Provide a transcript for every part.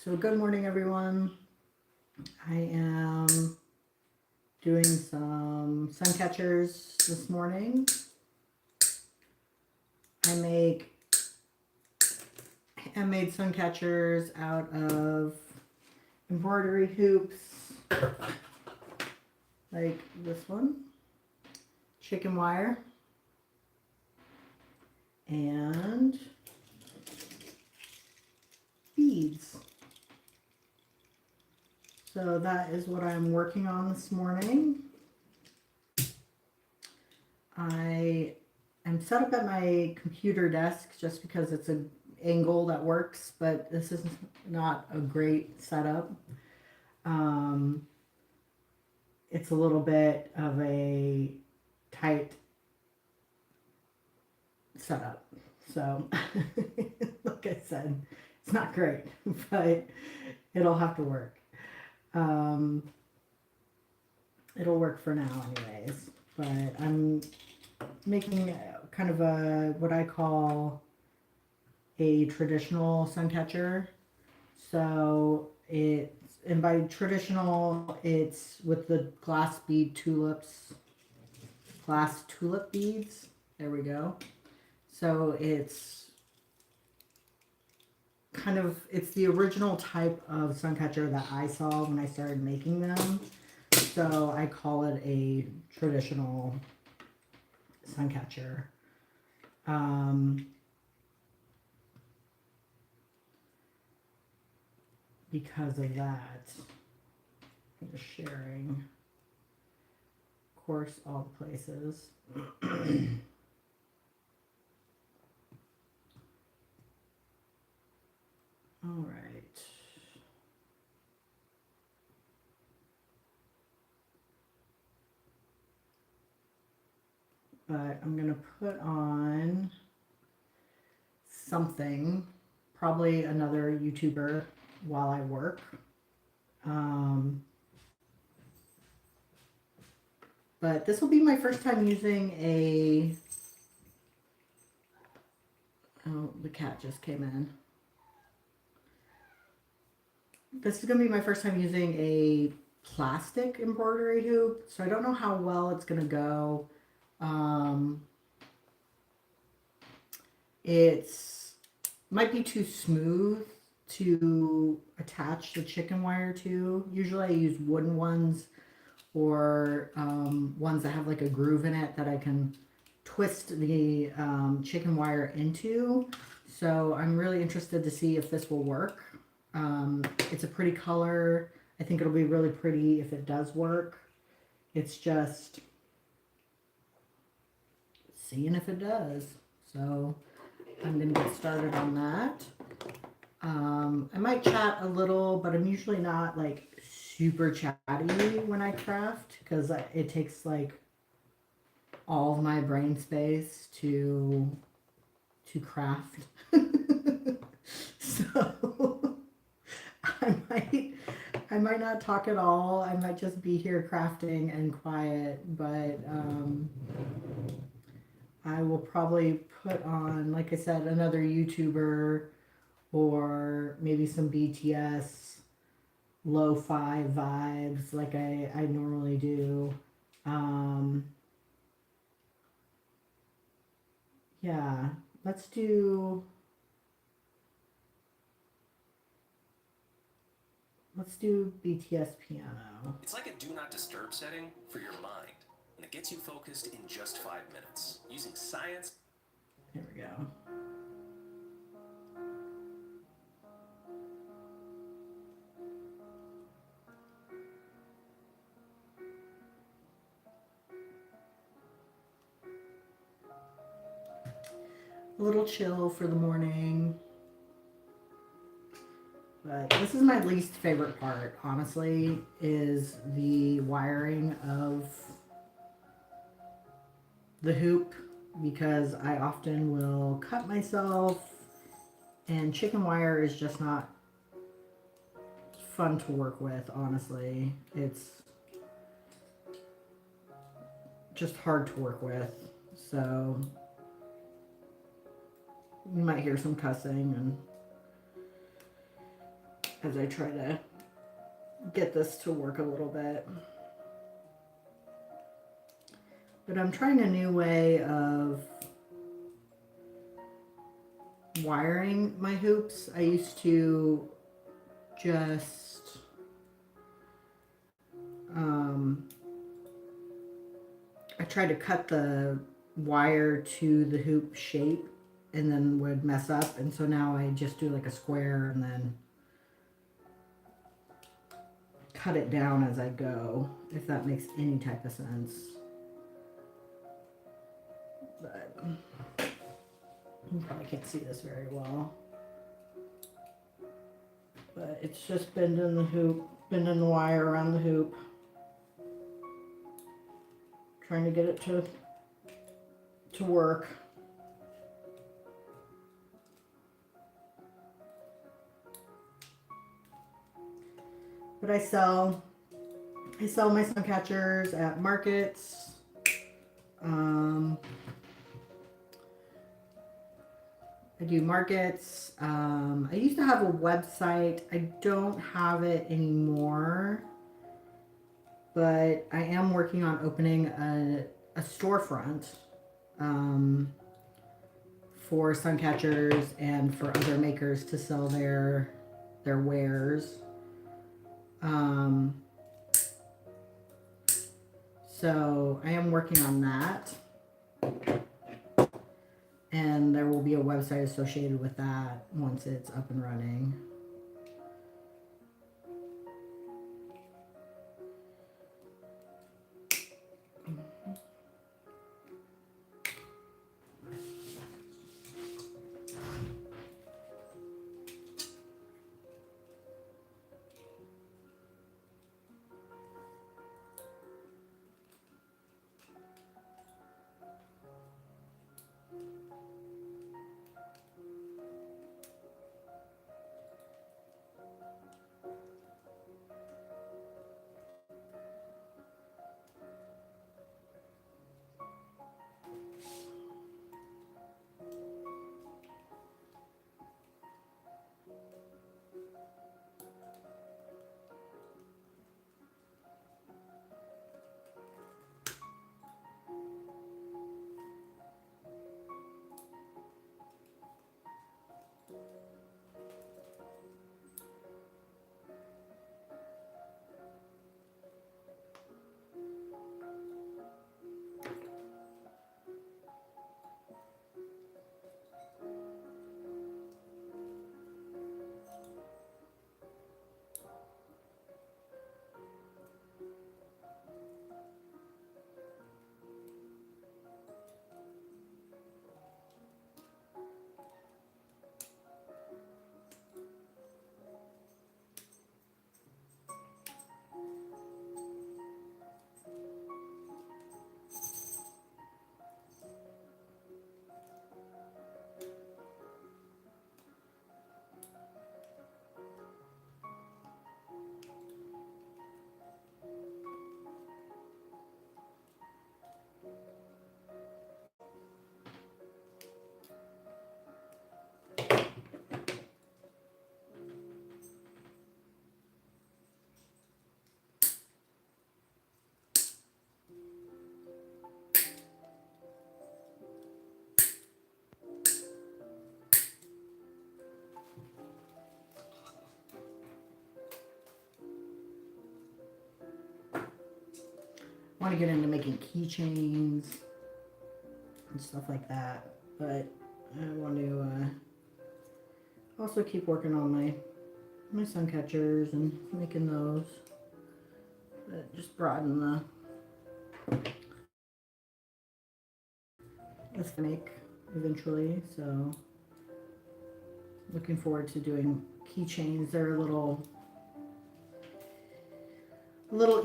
So good morning, everyone. I am doing some sun catchers this morning. I make handmade sun catchers out of embroidery hoops, like this one, chicken wire, and beads. So that is what I'm working on this morning. I am set up at my computer desk just because it's an angle that works, but this is not a great setup. It's a little bit of a tight setup. So, like I said, it's not great, but it'll have to work. It'll work for now anyways, but I'm making kind of a, what I call a traditional sun catcher. So it's, and by traditional, it's with the glass bead tulips, glass tulip beads. There we go. So it's kind of, it's the original type of sun catcher that I saw when I started making them. So I call it a traditional sun catcher. Because of that, I'm just sharing, of course, all the places. All right. But I'm going to put on something, probably another YouTuber while I work. But this will be my first time using a, oh, the cat just came in. This is going to be my first time using a plastic embroidery hoop, so I don't know how well it's going to go. It's might be too smooth to attach the chicken wire to. Usually I use wooden ones or ones that have like a groove in it that I can twist the chicken wire into. So I'm really interested to see if this will work. It's a pretty color. I think it'll be really pretty if it does work. It's just seeing if it does. So I'm going to get started on that. I might chat a little, but I'm usually not like super chatty when I craft because it takes like all of my brain space to craft. So I might not talk at all. I might just be here crafting and quiet, but I will probably put on, like I said, another YouTuber or maybe some BTS lo-fi vibes like I normally do. Yeah, let's do BTS piano. It's like a do not disturb setting for your mind, and it gets you focused in just 5 minutes using science. There we go. A little chill for the morning. But this is my least favorite part, honestly, is the wiring of the hoop because I often will cut myself and chicken wire is just not fun to work with, honestly. It's just hard to work with. So you might hear some cussing and as I try to get this to work a little bit. But I'm trying a new way of wiring my hoops. I used to just I tried to cut the wire to the hoop shape and then would mess up, and so now I just do like a square and then cut it down as I go, if that makes any type of sense. But you probably can't see this very well. But it's just bending the hoop, bending the wire around the hoop. Trying to get it to work. But I sell my sun catchers at markets. I do markets. I used to have a website. I don't have it anymore, but I am working on opening a storefront for sun catchers and for other makers to sell their wares. So I am working on that. And there will be a website associated with that once it's up and running. I want to get into making keychains and stuff like that, but I want to also keep working on my sun catchers and making those, but just broaden the make eventually. So looking forward to doing keychains. They're a little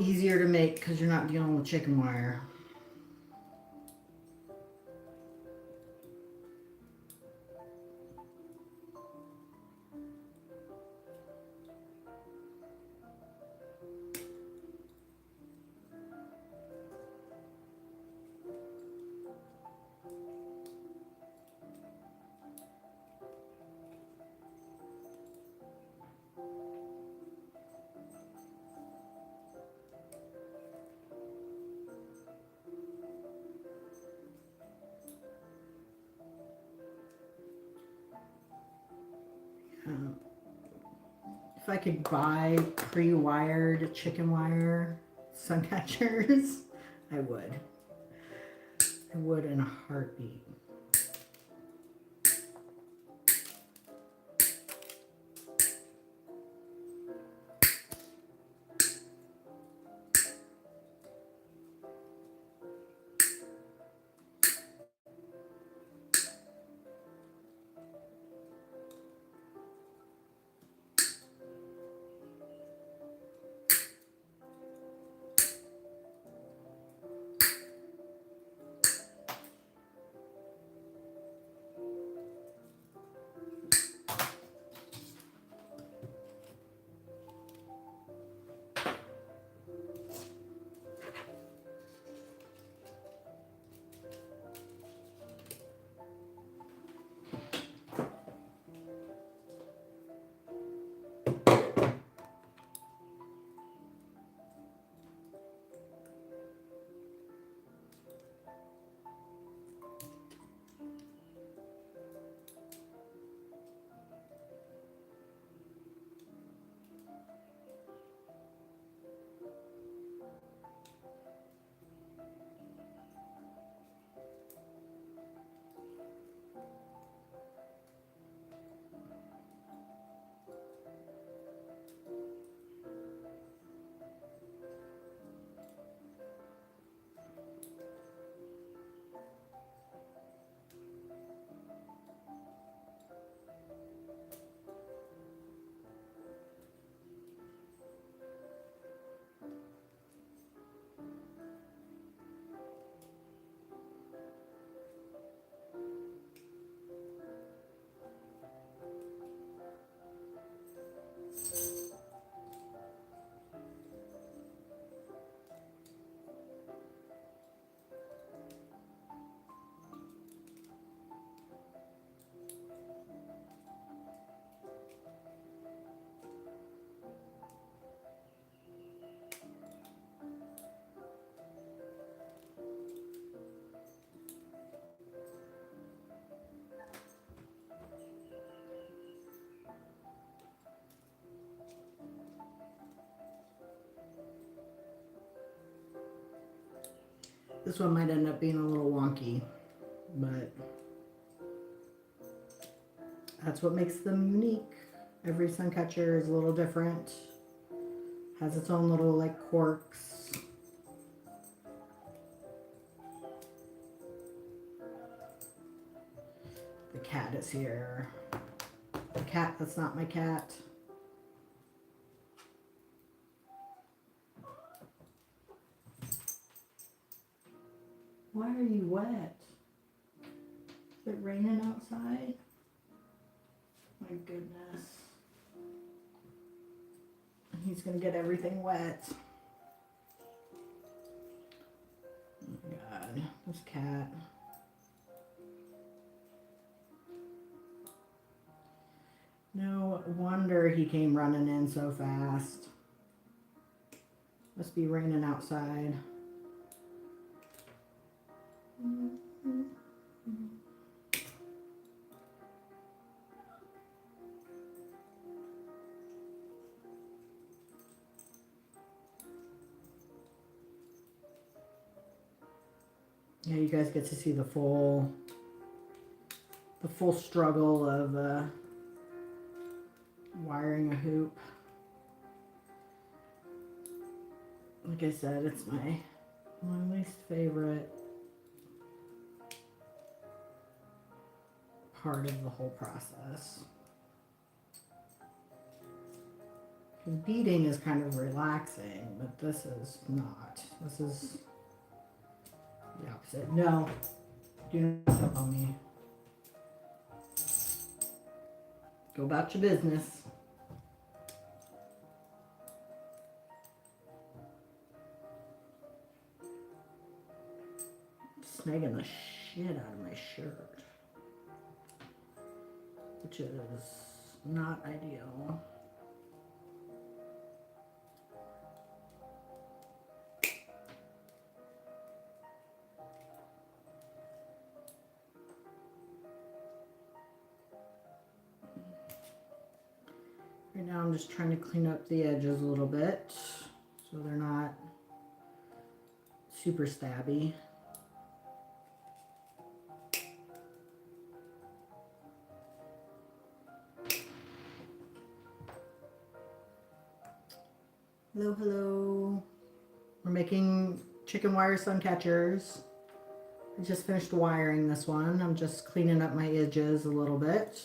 easier to make because you're not dealing with chicken wire. If I could buy pre-wired chicken wire suncatchers, I would. I would in a heartbeat. This one might end up being a little wonky, but that's what makes them unique. Every suncatcher is a little different, has its own little like quirks. The cat is here. The cat that's not my cat. Why are you wet? Is it raining outside? My goodness. He's gonna get everything wet. Oh my God, this cat. No wonder he came running in so fast. Must be raining outside. Yeah, you guys get to see the full struggle of wiring a hoop. Like I said, it's my least favorite part of the whole process. Because beading is kind of relaxing, but this is not. This is the opposite. No, do not step on me. Go about your business. Snagging the shit out of my shirt, which is not ideal. Right now I'm just trying to clean up the edges a little bit so they're not super stabby. Hello, hello. We're making chicken wire sun catchers. I just finished wiring this one. I'm just cleaning up my edges a little bit.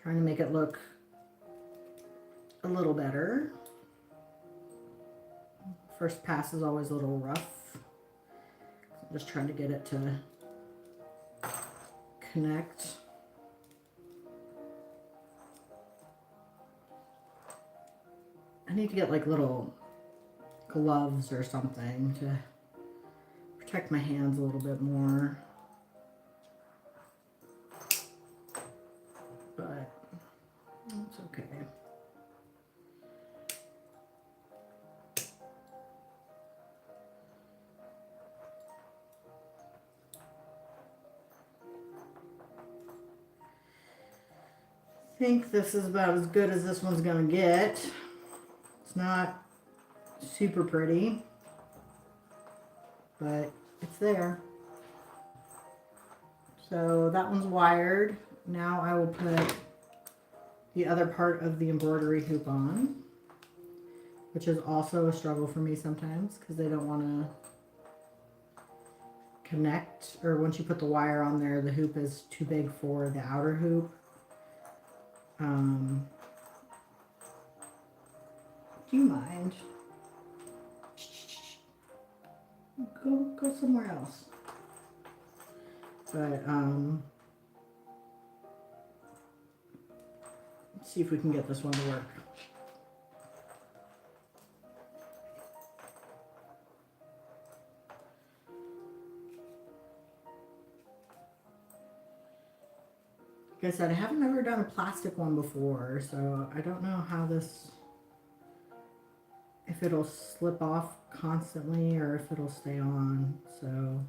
Trying to make it look a little better. First pass is always a little rough. I'm just trying to get it to connect. I need to get like little gloves or something to protect my hands a little bit more. But it's okay. I think this is about as good as this one's gonna get. It's not super pretty, but it's there. So that one's wired. Now I will put the other part of the embroidery hoop on, which is also a struggle for me sometimes because they don't want to connect, or once you put the wire on there, the hoop is too big for the outer hoop. Do you mind? Go somewhere else. But let's see if we can get this one to work. Like I said, I haven't ever done a plastic one before, so I don't know how this, if it'll slip off constantly or if it'll stay on. So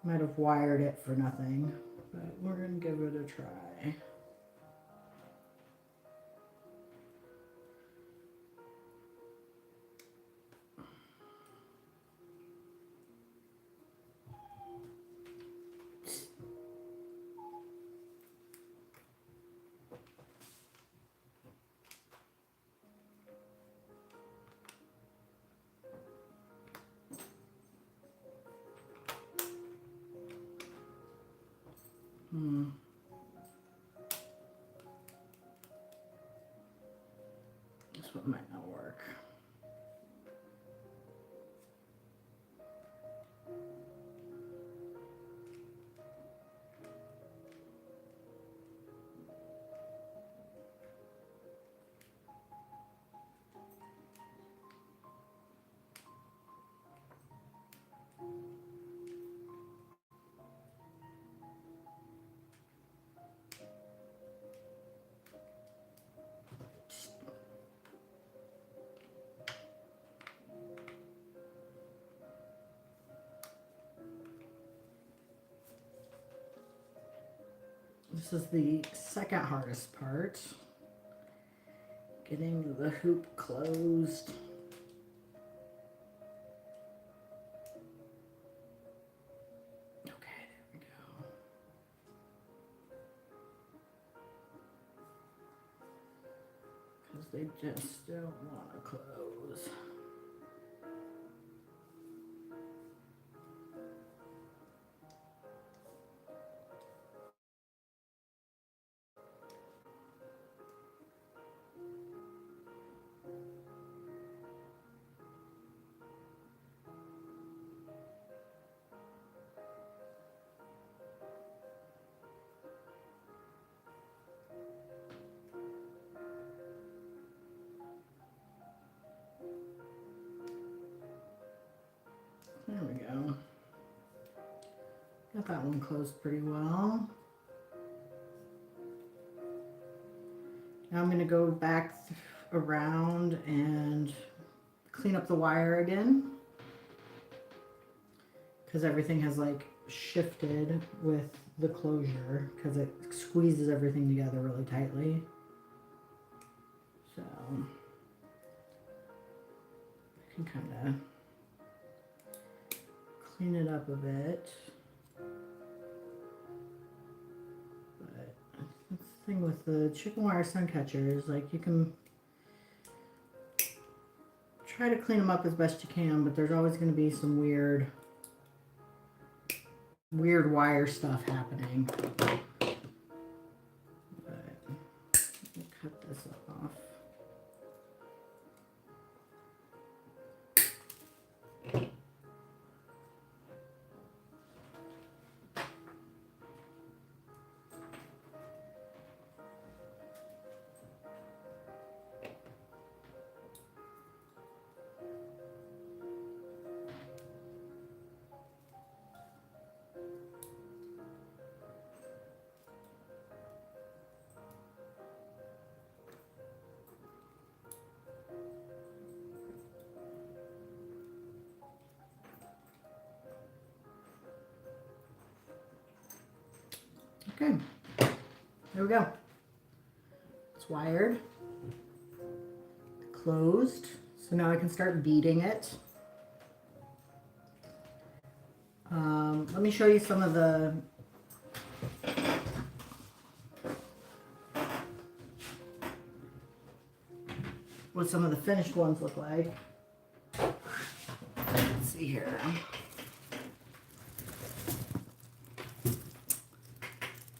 might have wired it for nothing, but we're gonna give it a try. This one might not work. This is the second hardest part, getting the hoop closed. Okay, there we go. Because they just don't want to close. There we go. Got that one closed pretty well. Now I'm going to go back around and clean up the wire again, because everything has like shifted with the closure because it squeezes everything together really tightly. I can kind of clean it up a bit. But that's the thing with the chicken wire sun catchers, like you can try to clean them up as best you can, but there's always going to be some weird wire stuff happening. But let me cut this off. Okay, there we go. It's wired, closed, so now I can start beading it. Let me show you some of the what some of the finished ones look like. Let's see here.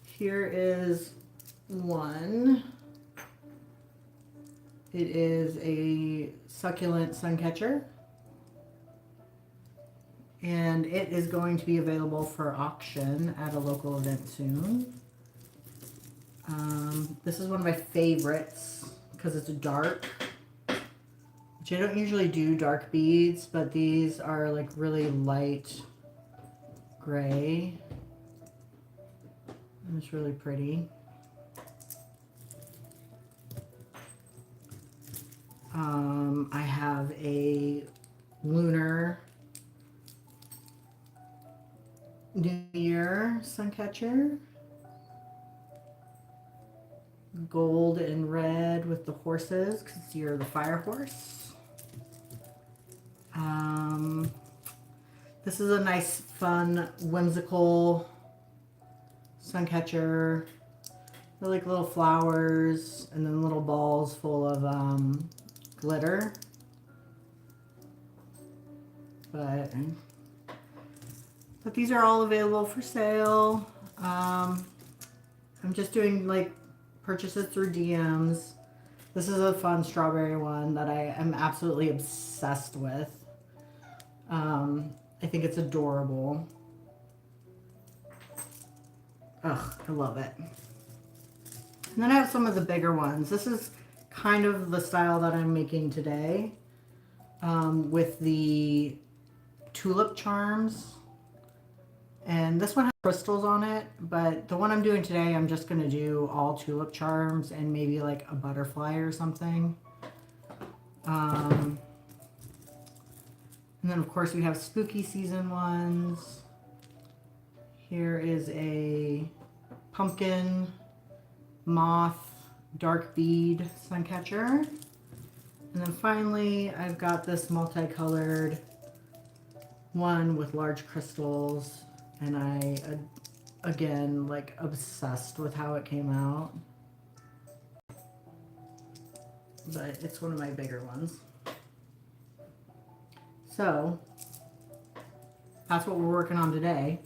Here is one. It is a succulent sun catcher, and it is going to be available for auction at a local event soon. This is one of my favorites because it's dark, which I don't usually do dark beads, but these are like really light gray. And it's really pretty. I have a lunar New Year sun catcher. Gold and red with the horses because you're the fire horse. This is a nice, fun, whimsical sun catcher. They're like little flowers and then little balls full of glitter. But these are all available for sale. I'm just doing like purchases through DMs. This is a fun strawberry one that I am absolutely obsessed with. I think it's adorable. Ugh, I love it. And then I have some of the bigger ones. This is kind of the style that I'm making today, with the tulip charms. And this one has crystals on it, but the one I'm doing today, I'm just going to do all tulip charms and maybe like a butterfly or something. And then of course we have spooky season ones. Here is a pumpkin moth dark bead sun catcher. And then finally I've got this multicolored one with large crystals, and I again like obsessed with how it came out. But it's one of my bigger ones. So that's what we're working on today,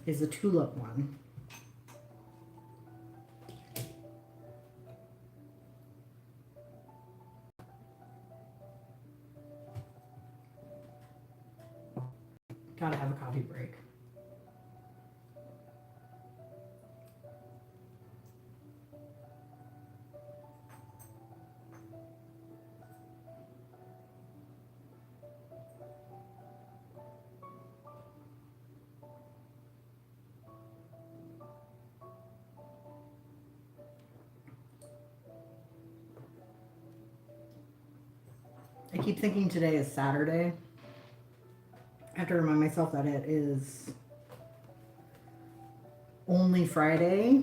is the tulip one. Gotta have a coffee break. I keep thinking today is Saturday. I have to remind myself that it is only Friday,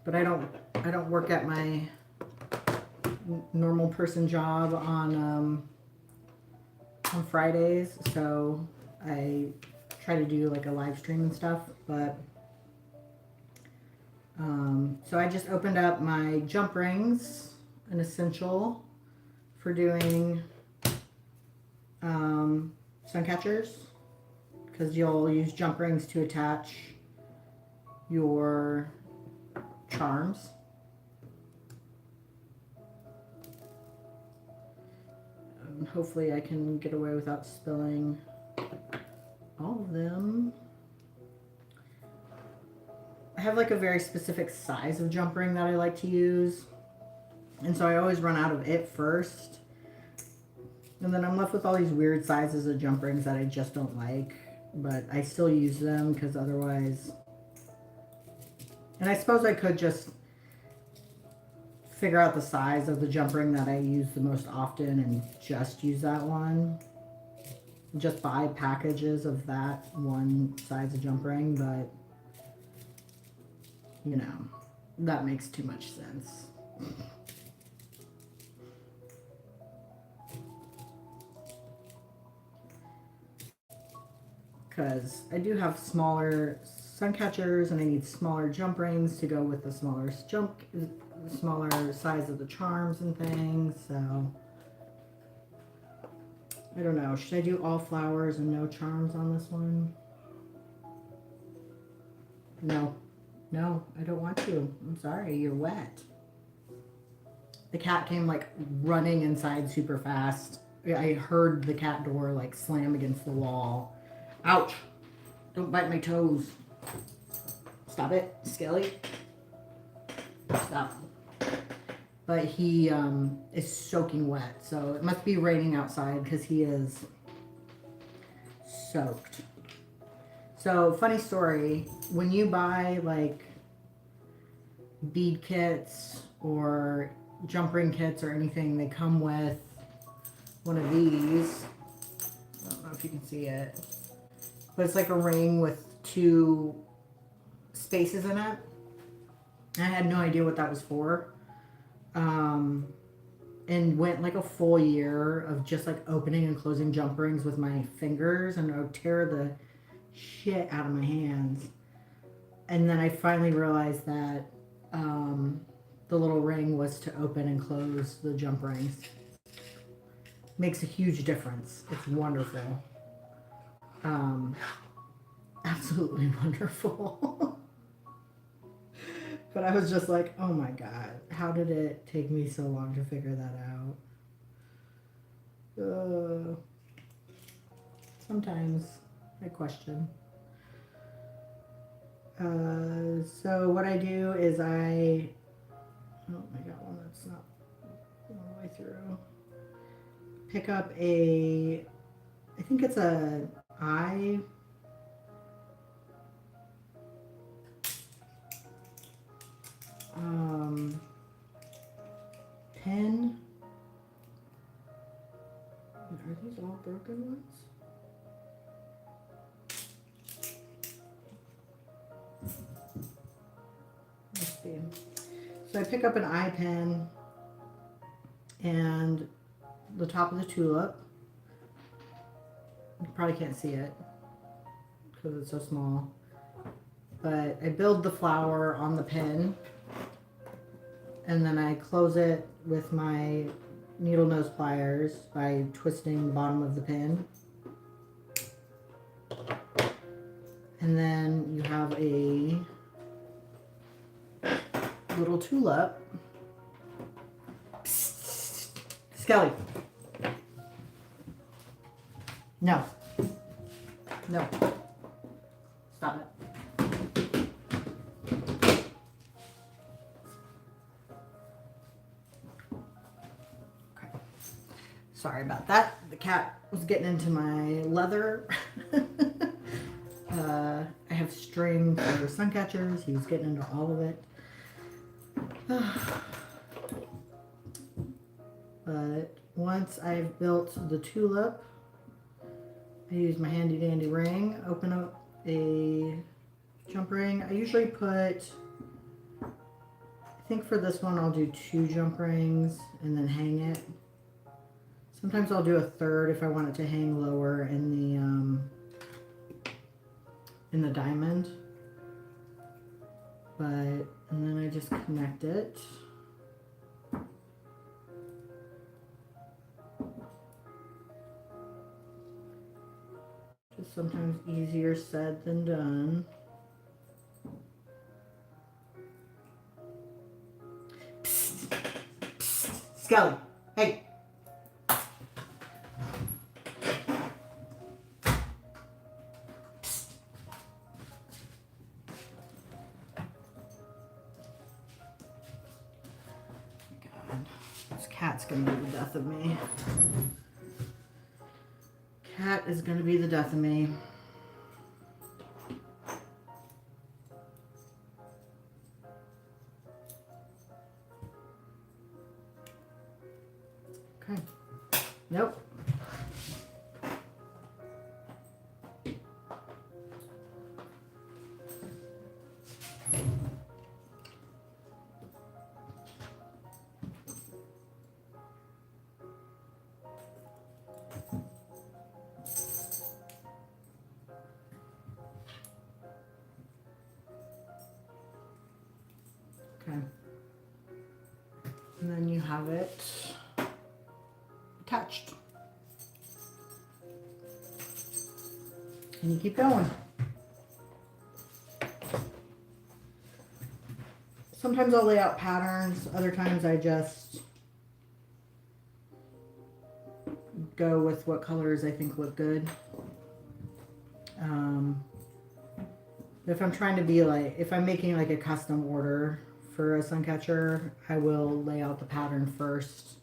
but I don't work at my normal person job on Fridays, so I try to do like a live stream and stuff. But so I just opened up my jump rings, an essential for doing sun catchers, because you'll use jump rings to attach your charms. Hopefully I can get away without spilling all of them. I have like a very specific size of jump ring that I like to use, and so I always run out of it first, and then I'm left with all these weird sizes of jump rings that I just don't like, but I still use them because otherwise, and I suppose I could just figure out the size of the jump ring that I use the most often and just use that one. Just buy packages of that one size of jump ring, but you know, that makes too much sense. Because I do have smaller sun catchers and I need smaller jump rings to go with the smaller size of the charms and things, so I don't know. Should I do all flowers and no charms on this one? No, I don't want to. I'm sorry, you're wet. The cat came like running inside super fast. I heard the cat door like slam against the wall. Ouch! Don't bite my toes. Stop it, Skelly. Stop. But he is soaking wet, so it must be raining outside because he is soaked. So, funny story, when you buy like bead kits or jump ring kits or anything, they come with one of these. I don't know if you can see it, but it's like a ring with 2 spaces in it. I had no idea what that was for. And went like a full year of just like opening and closing jump rings with my fingers, and I would tear the shit out of my hands. And then I finally realized that the little ring was to open and close the jump rings. Makes a huge difference. It's wonderful. Absolutely wonderful. But I was just like, oh my god, how did it take me so long to figure that out? Sometimes I question. So what I do is I got one that's not all the way through. Pick up I think it's a eye. Pen. Are these all broken ones? Let's see. So I pick up an eye pen and the top of the tulip. You probably can't see it because it's so small. But I build the flower on the pen, and then I close it with my needle nose pliers by twisting the bottom of the pin. And then you have a little tulip. Psst. Skelly. No. No. Stop it. Sorry about that. The cat was getting into my leather. I have string for sun catchers. He was getting into all of it. But once I've built the tulip, I use my handy dandy ring, open up a jump ring. I usually put I think for this one I'll do 2 jump rings and then hang it. Sometimes I'll do a third if I want it to hang lower in the diamond. But, and then I just connect it. Just sometimes easier said than done. Psst, psst, Skelly, hey. God, this cat's gonna be the death of me. Cat is gonna be the death of me. Okay. Nope. Okay. And then you have it attached. And you keep going. Sometimes I'll lay out patterns, other times I just go with what colors I think look good. If I'm trying to be like, if I'm making like a custom order for a suncatcher, I will lay out the pattern first.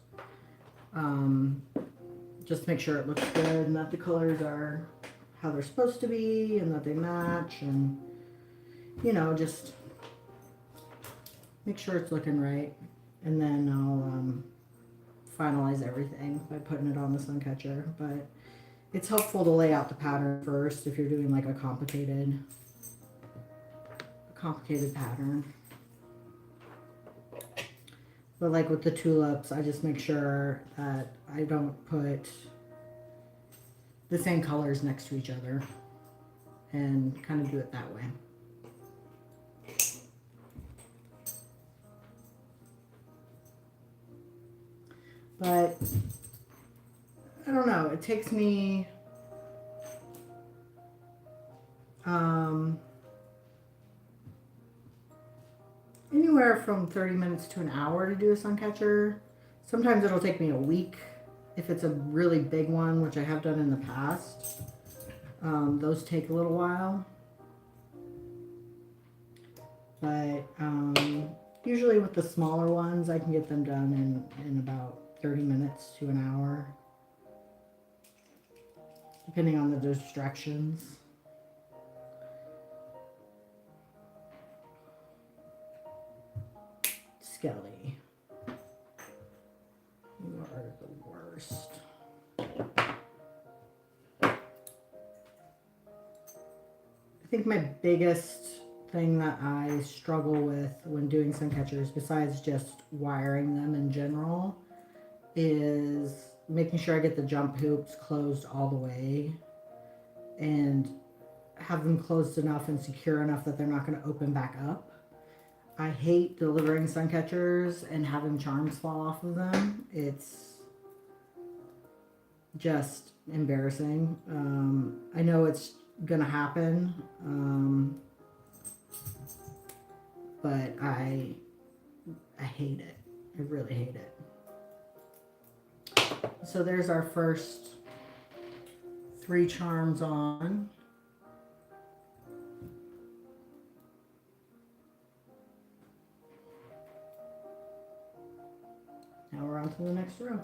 Just make sure it looks good and that the colors are how they're supposed to be and that they match, and you know, just make sure it's looking right. And then I'll finalize everything by putting it on the suncatcher. But it's helpful to lay out the pattern first if you're doing like a complicated pattern. But like with the tulips, I just make sure that I don't put the same colors next to each other and kind of do it that way. But I don't know, it takes me anywhere from 30 minutes to an hour to do a suncatcher. Sometimes it'll take me a week if it's a really big one, which I have done in the past. Those take a little while. But usually with the smaller ones, I can get them done in about 30 minutes to an hour, depending on the distractions. Skelly, you are the worst. I think my biggest thing that I struggle with when doing suncatchers, besides just wiring them in general, is making sure I get the jump hoops closed all the way and have them closed enough and secure enough that they're not going to open back up. I hate delivering suncatchers and having charms fall off of them. It's just embarrassing. I know it's gonna happen, but I hate it. I really hate it. So there's our first 3 charms on. Now we're on to the next row.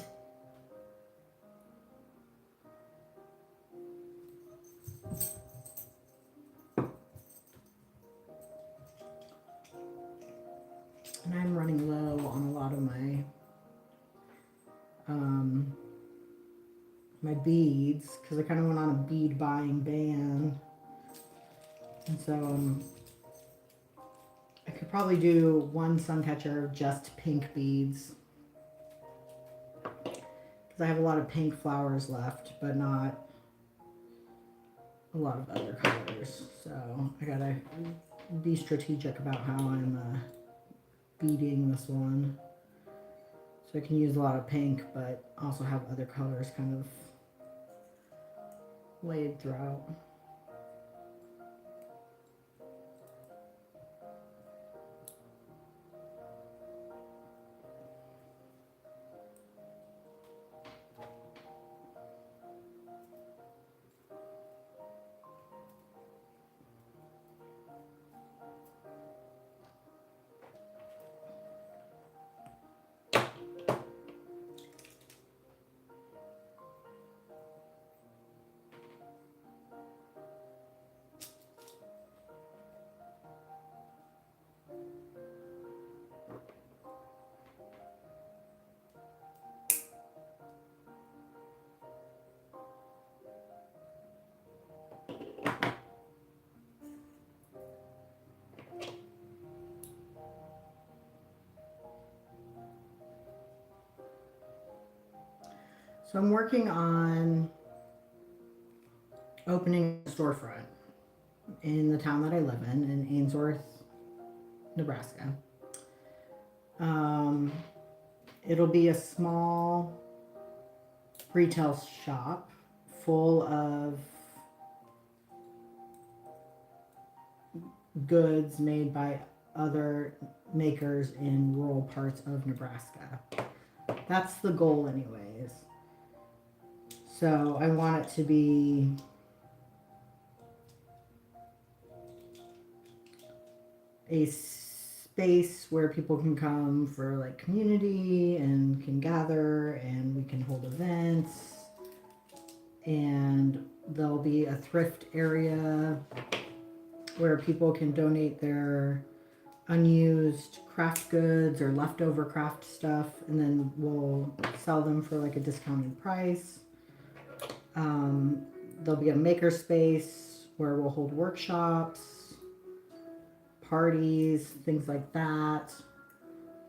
And I'm running low on a lot of my my beads because I kind of went on a bead buying ban, and so I could probably do one sun catcher of just pink beads. Because I have a lot of pink flowers left, but not a lot of other colors. So I gotta be strategic about how I'm beading this one. So I can use a lot of pink, but also have other colors kind of laid throughout. So I'm working on opening a storefront in the town that I live in Ainsworth, Nebraska. It'll be a small retail shop full of goods made by other makers in rural parts of Nebraska. That's the goal anyways. So I want it to be a space where people can come for like community and can gather and we can hold events, and there'll be a thrift area where people can donate their unused craft goods or leftover craft stuff, and then we'll sell them for like a discounted price. There'll be a maker space where we'll hold workshops, parties, things like that.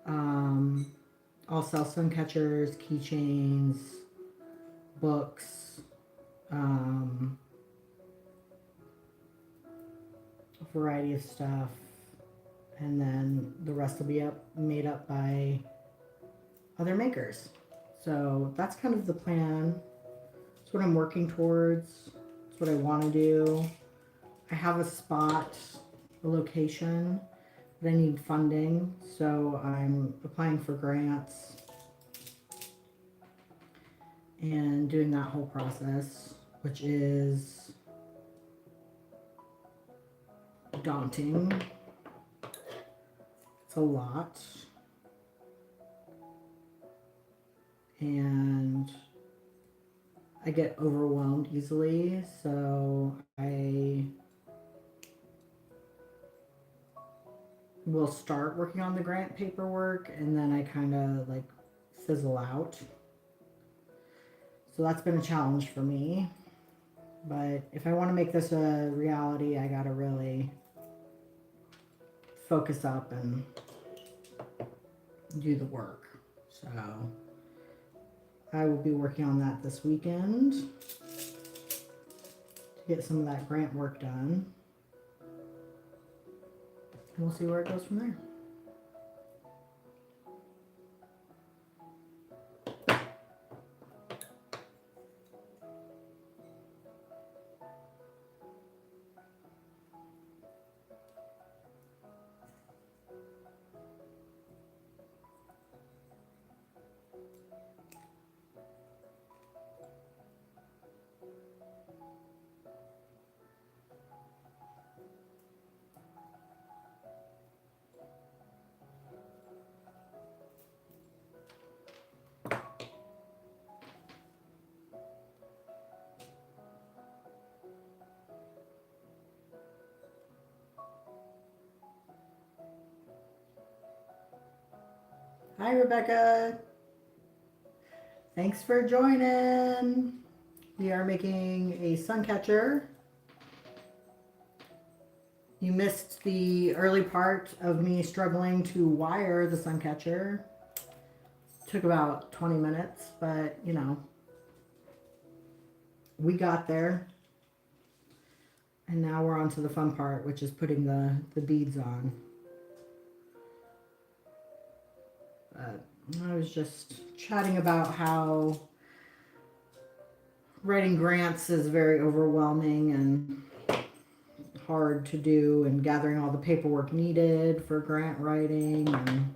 I'll sell sun catchers, keychains, books, a variety of stuff, and then the rest will be made up by other makers. So that's kind of the plan. It's what I'm working towards. It's what I want to do. I have a spot, a location, but I need funding, so I'm applying for grants and doing that whole process, which is daunting. It's a lot. And I get overwhelmed easily, so I will start working on the grant paperwork and then I kind of like fizzle out. So that's been a challenge for me. But if I want to make this a reality, I gotta really focus up and do the work. So I will be working on that this weekend to get some of that grant work done. And we'll see where it goes from there. Hi, Rebecca. Thanks for joining. We are making a sun catcher. You missed the early part of me struggling to wire the suncatcher. Took about 20 minutes, but you know, we got there. And now we're on to the fun part, which is putting the beads on. But I was just chatting about how writing grants is very overwhelming and hard to do, and gathering all the paperwork needed for grant writing, and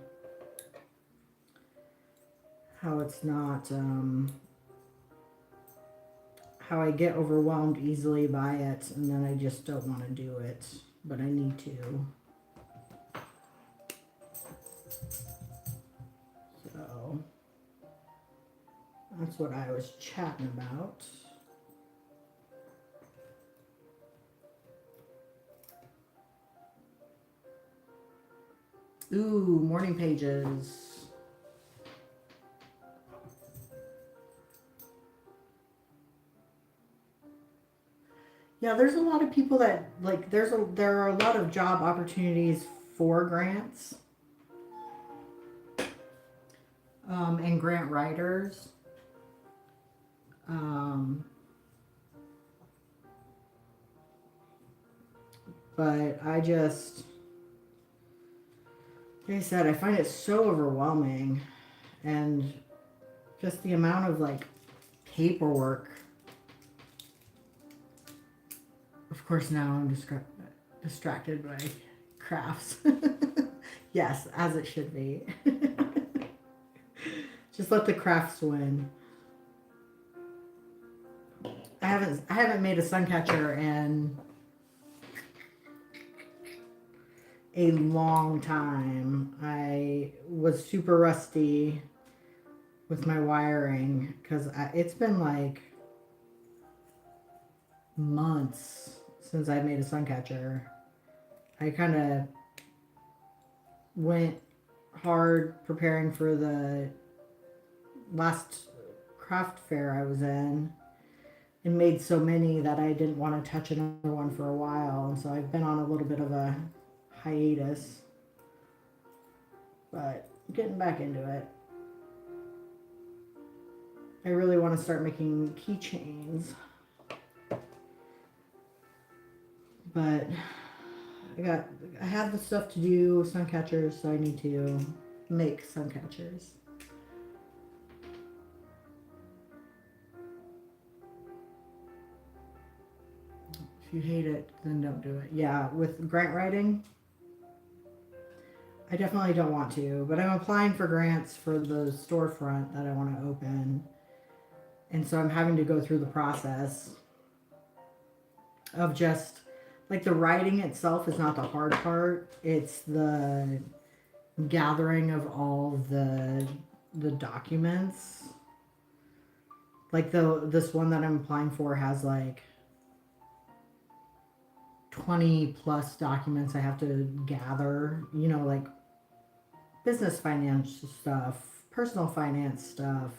how it's not, how I get overwhelmed easily by it, and then I just don't want to do it, but I need to. So that's what I was chatting about. Ooh, morning pages. Yeah, there's a lot of people that like there are a lot of job opportunities for grants and grant writers. But I just, like I said, I find it so overwhelming, and just the amount of like paperwork. Of course, now I'm distracted by crafts. Yes, as it should be. Just let the crafts win. I haven't made a suncatcher in a long time. I was super rusty with my wiring because it's been like months since I made a suncatcher. I kind of went hard preparing for the last craft fair I was in, and made so many that I didn't want to touch another one for a while, and so I've been on a little bit of a hiatus, but getting back into it. I really want to start making keychains, but I have the stuff to do suncatchers, so I need to make suncatchers. If you hate it, then don't do it. Yeah, with grant writing, I definitely don't want to, but I'm applying for grants for the storefront that I want to open. And so I'm having to go through the process of just, like, the writing itself is not the hard part. It's the gathering of all the documents. Like this one that I'm applying for has like 20 plus documents I have to gather, you know, like business finance stuff, personal finance stuff,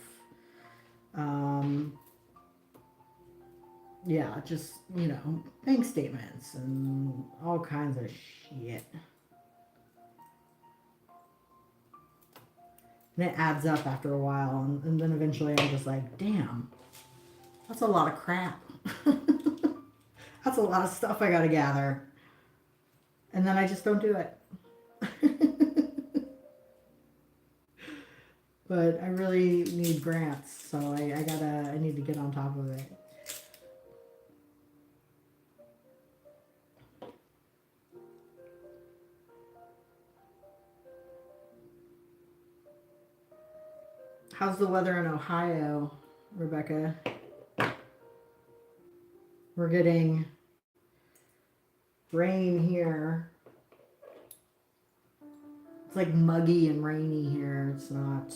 yeah, just, you know, bank statements and all kinds of shit. And it adds up after a while, and then eventually I'm just like, damn, that's a lot of crap. That's a lot of stuff I gotta gather. And then I just don't do it. But I really need grants, so I need to get on top of it. How's the weather in Ohio, Rebecca? We're getting rain here. It's like muggy and rainy here. It's not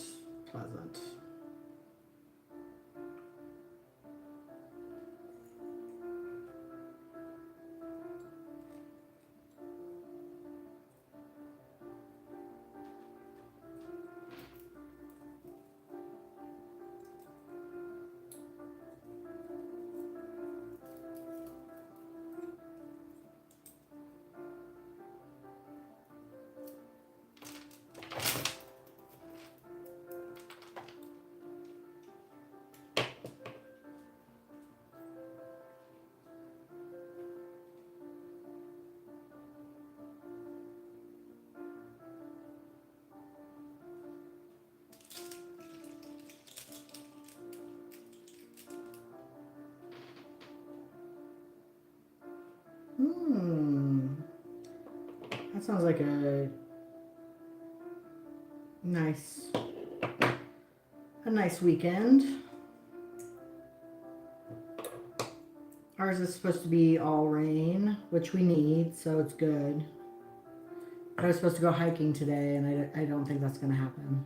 pleasant. That sounds like a nice weekend. Ours is supposed to be all rain, which we need, so it's good. But I was supposed to go hiking today, and I don't think that's going to happen.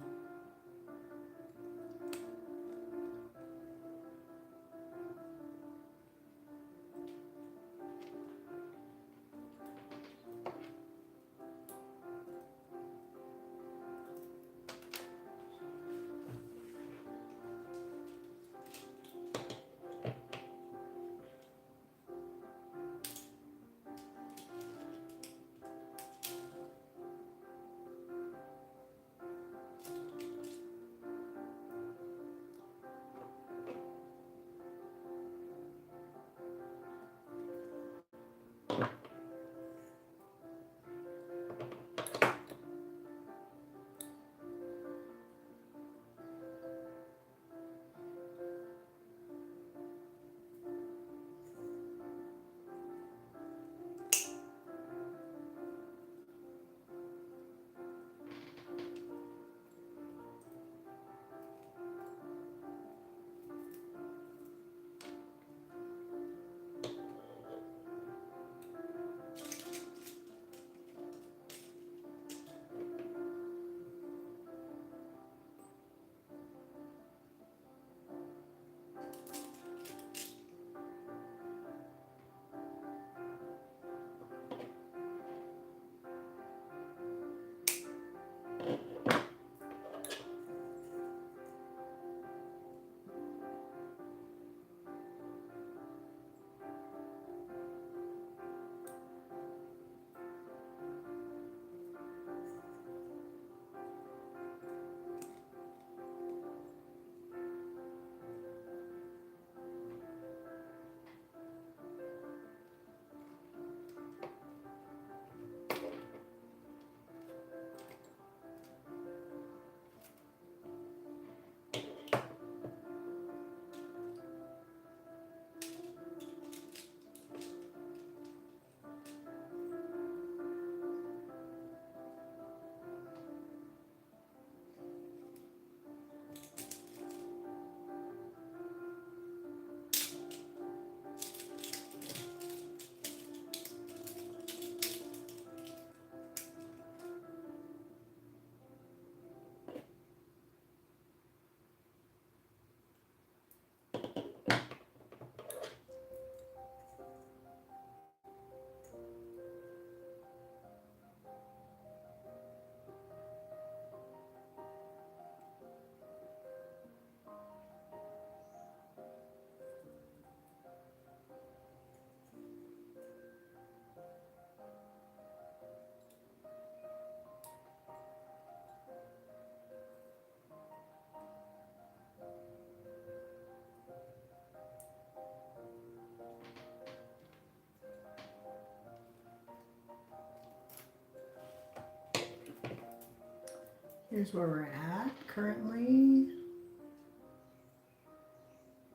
Here's where we're at currently.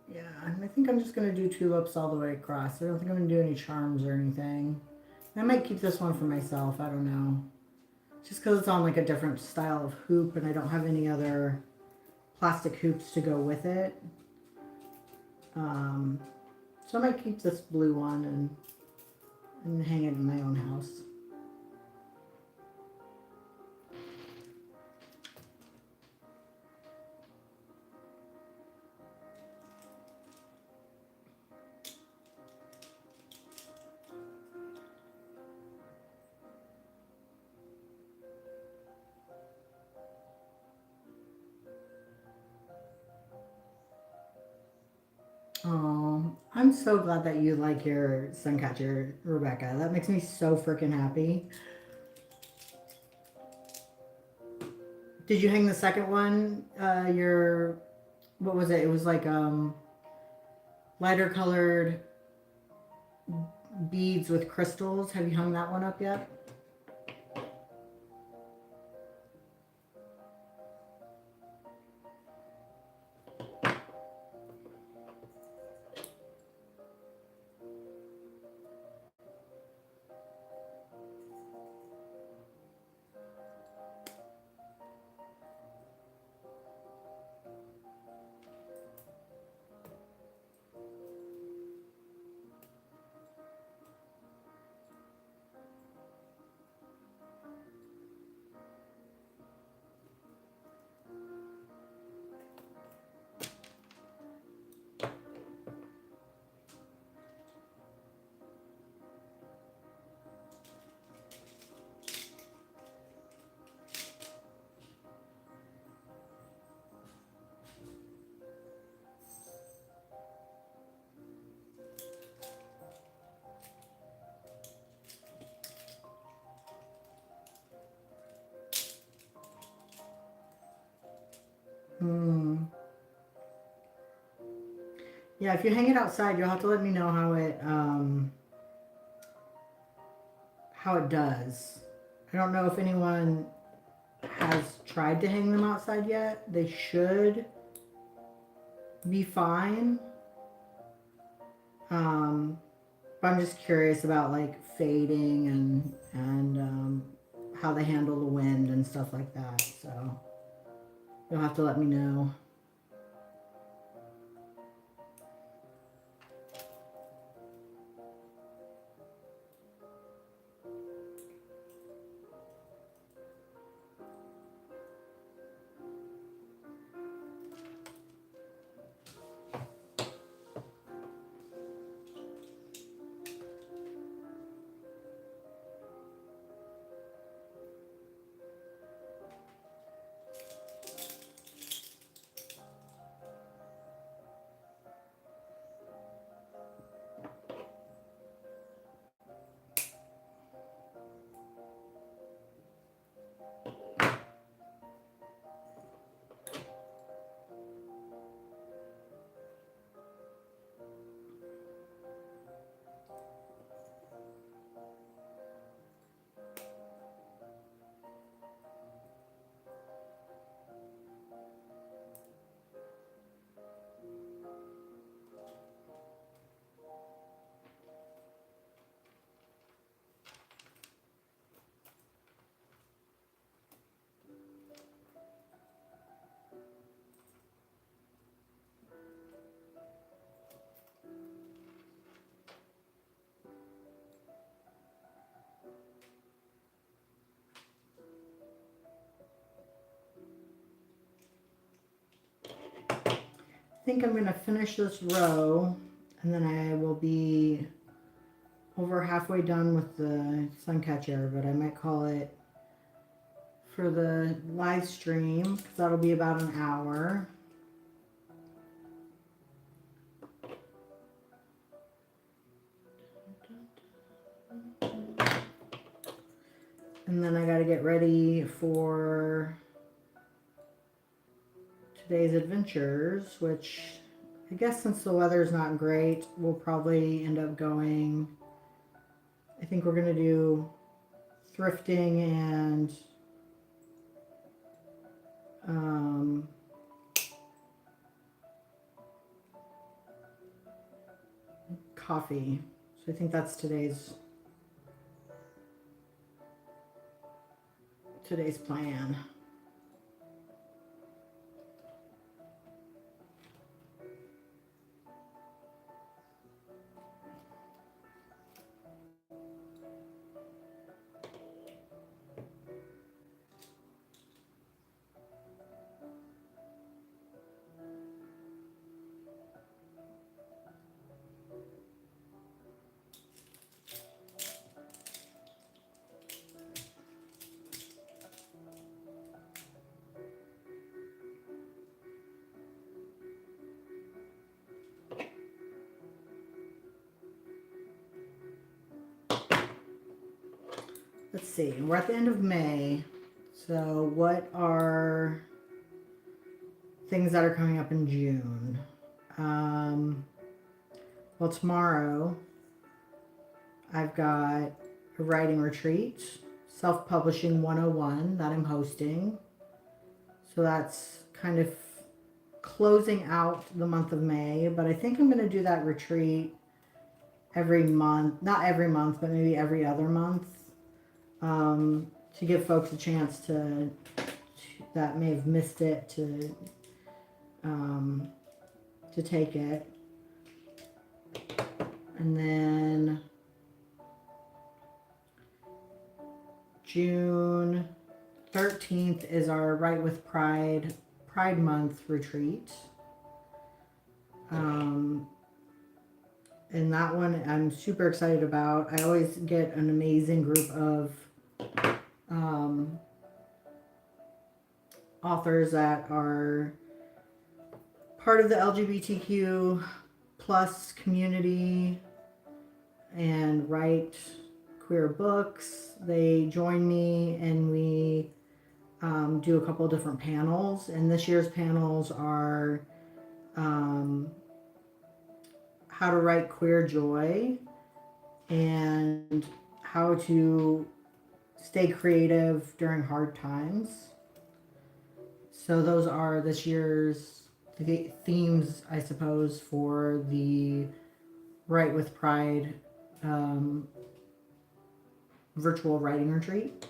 Yeah, and I think I'm just going to do tulips all the way across. I don't think I'm going to do any charms or anything. I might keep this one for myself. I don't know. Just because it's on like a different style of hoop and I don't have any other plastic hoops to go with it. So I might keep this blue one and hang it in my own house. Oh, I'm so glad that you like your suncatcher, Rebecca. That makes me so freaking happy. Did you hang the second one? What was it? It was like lighter colored beads with crystals. Have you hung that one up yet? Hmm. Yeah, if you hang it outside, you'll have to let me know how it does. I don't know if anyone has tried to hang them outside yet. They should be fine. But I'm just curious about like fading and how they handle the wind and stuff like that. So you'll have to let me know. I think I'm going to finish this row and then I will be over halfway done with the suncatcher, but I might call it for the live stream because that'll be about an hour. And then I got to get ready for today's adventures, which I guess since the weather's not great, we'll probably end up going. I think we're going to do thrifting and coffee. So I think that's today's plan. Let's see, we're at the end of May. So what are things that are coming up in June? Well, tomorrow I've got a writing retreat, Self-Publishing 101, that I'm hosting. So that's kind of closing out the month of May, but I think I'm going to do that retreat every month, not every month, but maybe every other month, to give folks a chance that may have missed it to take it. And then June 13th is our Write with Pride Month retreat. And that one I'm super excited about. I always get an amazing group of authors that are part of the LGBTQ plus community and write queer books. They join me and we do a couple of different panels, and this year's panels are how to write queer joy and how to stay creative during hard times. So those are this year's themes, I suppose, for the Write with Pride virtual writing retreat.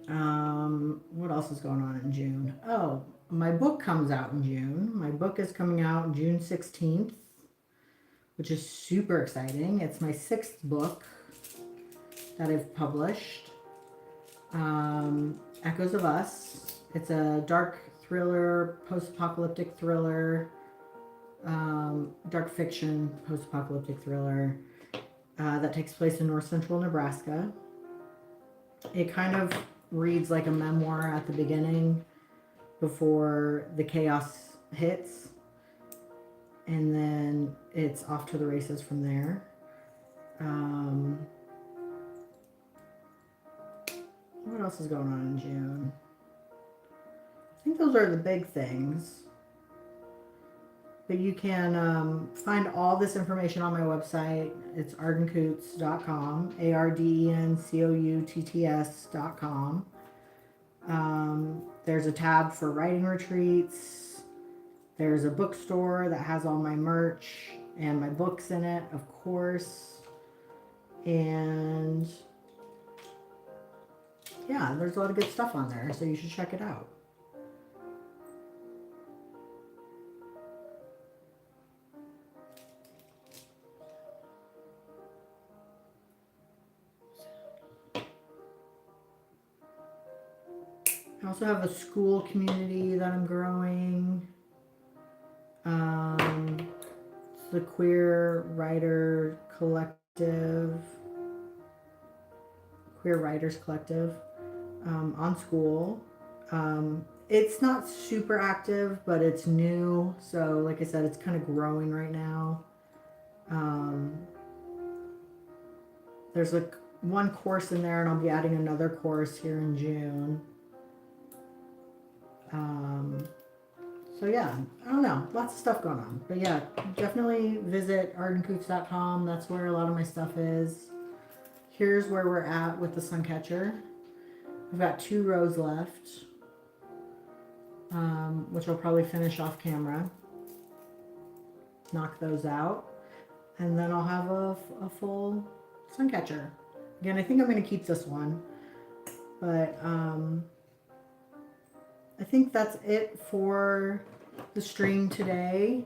What else is going on in June? Oh, my book comes out in June. My book is coming out June 16th, which is super exciting. It's my 6th book that I've published. Echoes of Us. It's a dark thriller, post-apocalyptic thriller, dark fiction, post-apocalyptic thriller that takes place in north central Nebraska. It kind of reads like a memoir at the beginning before the chaos hits, and then it's off to the races from there. What else is going on in June? I think those are the big things. But you can find all this information on my website. It's ardencoots.com, ARDENCOUTTS.com. There's a tab for writing retreats. There's a bookstore that has all my merch and my books in it, of course. And yeah, there's a lot of good stuff on there, so you should check it out. I also have a school community that I'm growing. It's the Queer Writer Collective, Queer Writers Collective, on school. It's not super active, but it's new. So like I said, it's kind of growing right now. There's like one course in there, and I'll be adding another course here in June. So yeah, I don't know, lots of stuff going on. But yeah, definitely visit ardencoots.com. That's where a lot of my stuff is. Here's where we're at with the suncatcher. I've got 2 rows left, which I'll probably finish off camera. Knock those out. And then I'll have a full suncatcher. Again, I think I'm going to keep this one. But I think that's it for the stream today.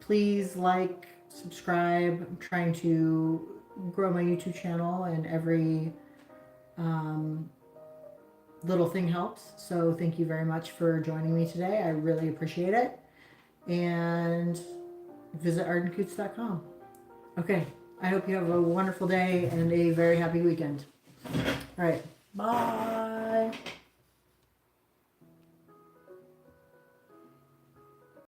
Please like, subscribe. I'm trying to grow my YouTube channel, and every little thing helps. So thank you very much for joining me today. I really appreciate it. And visit ardencoots.com. Okay, I hope you have a wonderful day and a very happy weekend. All right, bye.